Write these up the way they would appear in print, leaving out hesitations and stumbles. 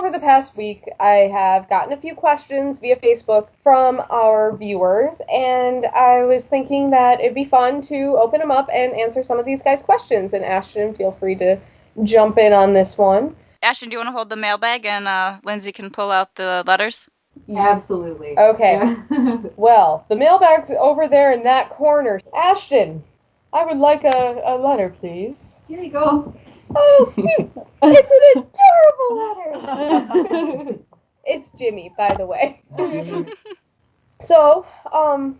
over the past week, I have gotten a few questions via Facebook from our viewers, and I was thinking that it'd be fun to open them up and answer some of these guys' questions. And Ashton, feel free to jump in on this one. Ashton, do you want to hold the mailbag and Lindsay can pull out the letters? Absolutely. Okay. Yeah. Well, the mailbag's over there in that corner. Ashton, I would like a letter, please. Here you go. Oh, cute. It's an adorable letter. It's Jimmy, by the way. So,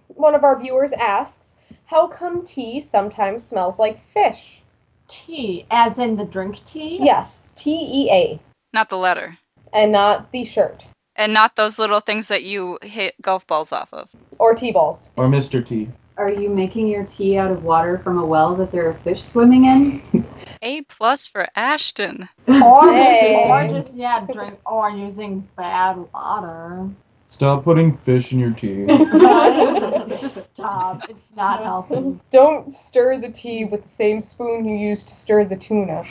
one of our viewers asks, how come tea sometimes smells like fish? Tea, as in the drink tea? Yes, TEA. Not the letter. And not the shirt. And not those little things that you hit golf balls off of. Or T-balls. Or Mr. T. Are you making your tea out of water from a well that there are fish swimming in? A+ for Ashton. Or just, drink, or using bad water. Stop putting fish in your tea. Just stop. It's not healthy. Don't stir the tea with the same spoon you used to stir the tuna.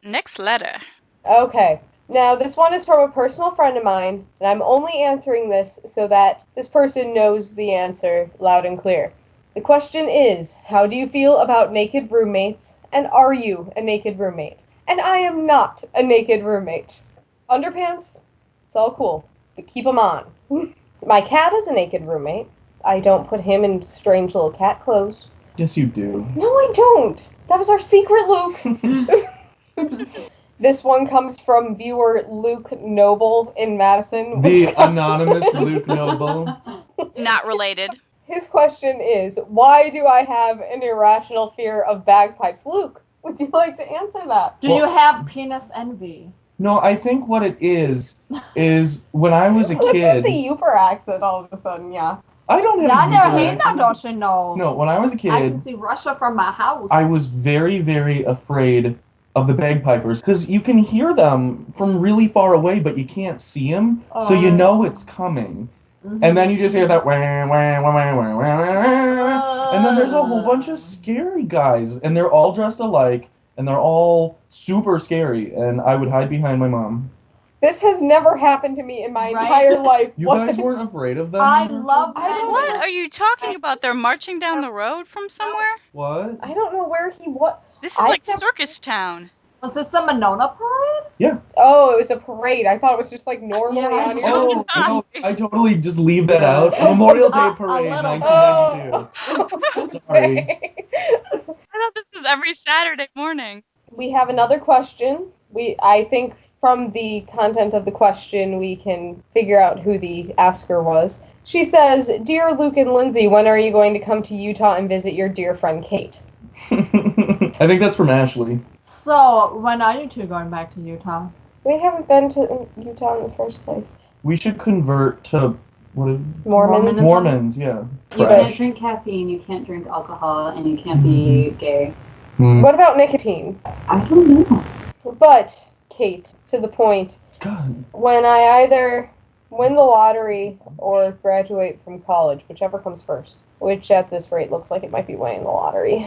Next letter. Okay. Now, this one is from a personal friend of mine, and I'm only answering this so that this person knows the answer loud and clear. The question is, how do you feel about naked roommates, and are you a naked roommate? And I am not a naked roommate. Underpants, it's all cool, but keep them on. My cat is a naked roommate. I don't put him in strange little cat clothes. Yes, you do. No, I don't. That was our secret, Luke. This one comes from viewer Luke Noble in Madison, The Wisconsin. anonymous Luke Noble. Not related. His question is, why do I have an irrational fear of bagpipes? Luke, would you like to answer that? Do you have penis envy? No, I think what it is when I was a What's kid... with the Uper accent all of a sudden, yeah? I don't have Yeah, a they're Uber hate accent. don't you know? No, when I was a I can kid, see Russia from my house. I was very, very afraid of the bagpipers, because you can hear them from really far away, but you can't see them, so you know it's coming. Mm-hmm. And then you just hear that wah, wah, wah, wah, wah, wah, and then there's a whole bunch of scary guys, and they're all dressed alike, and they're all super scary, and I would hide behind my mom. This has never happened to me in my Right? entire life. You What? guys weren't afraid of them? I when you were love kids? that. What are you talking about? They're marching down the road from somewhere? What? I don't know where he was. This is I like kept- Circus Town. Was this the Monona parade? Yeah. Oh, it was a parade. I thought it was just like normally Yes. on your... Oh, no, I totally just leave that out. Memorial Day A Parade, little- 1992. Sorry. I thought this was every Saturday morning. We have another question. I think from the content of the question, we can figure out who the asker was. She says, Dear Luke and Lindsay, when are you going to come to Utah and visit your dear friend Kate? I think that's from Ashley. So, when are you two going back to Utah? We haven't been to Utah in the first place. We should convert to Mormon? Mormonism? Mormons, yeah. You Right. can't drink caffeine, you can't drink alcohol, and you can't be gay. Hmm. What about nicotine? I don't know. But, Kate, to the point, God. when I either win the lottery or graduate from college, whichever comes first, which at this rate looks like it might be winning the lottery.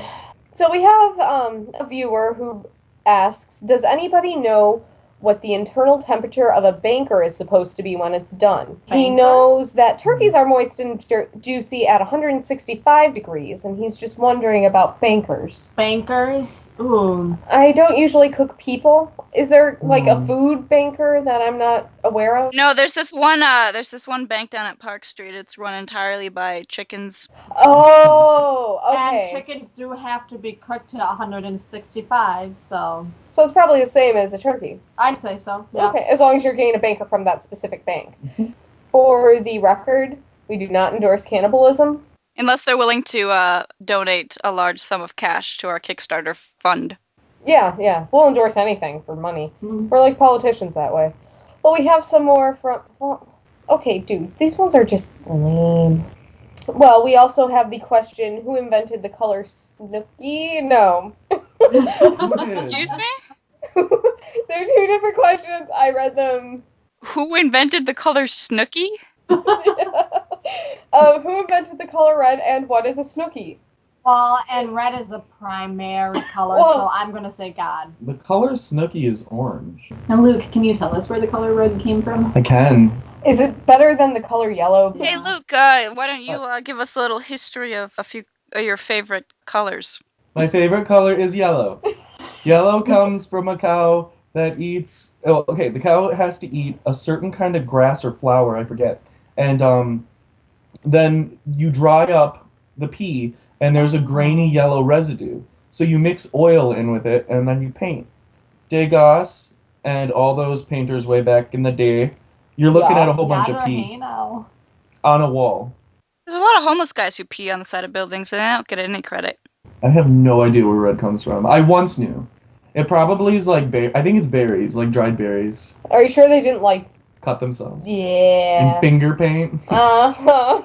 So we have a viewer who asks, does anybody know what the internal temperature of a banker is supposed to be when it's done? He Banker? knows that turkeys are moist and juicy at 165 degrees, and he's just wondering about bankers. Bankers? Ooh. I don't usually cook people. Is there, like, a Hmm. food banker that I'm not aware of? No, there's this one bank down at Park Street. It's run entirely by chickens. Oh, okay. And chickens do have to be cooked to 165, so So it's probably the same as a turkey. I'd say so. Yeah. Okay, as long as you're getting a banker from that specific bank. For the record, we do not endorse cannibalism. Unless they're willing to donate a large sum of cash to our Kickstarter fund. Yeah, we'll endorse anything for money. Mhm. We're like politicians that way. Well, we have some more from... Well, okay, dude, these ones are just lame. Well, we also have the question, who invented the color Snooki? No. Who did? Excuse me? They're two different questions. I read them. Who invented the color Snooki? Who invented the color red and what is a Snooki? Well, and red is a primary color, Well- so I'm gonna say God. The color Snooki is orange. Now, Luke, can you tell us where the color red came from? I can. Is it better than the color yellow? Hey, Luke, why don't you give us a little history of a few of your favorite colors? My favorite color is yellow. Yellow comes from a cow that eats. Oh, okay, the cow has to eat a certain kind of grass or flower, I forget. And then you dry up the pea, and there's a grainy yellow residue. So you mix oil in with it, and then you paint. Degas and all those painters way back in the day, you're looking Yeah. at a whole bunch of God or pea Hano? on a wall. There's a lot of homeless guys who pee on the side of buildings, and I don't get any credit. I have no idea where red comes from. I once knew. It probably is like I think it's berries, like dried berries, Are you sure they didn't like? cut themselves in Yeah. finger paint. Uh-huh.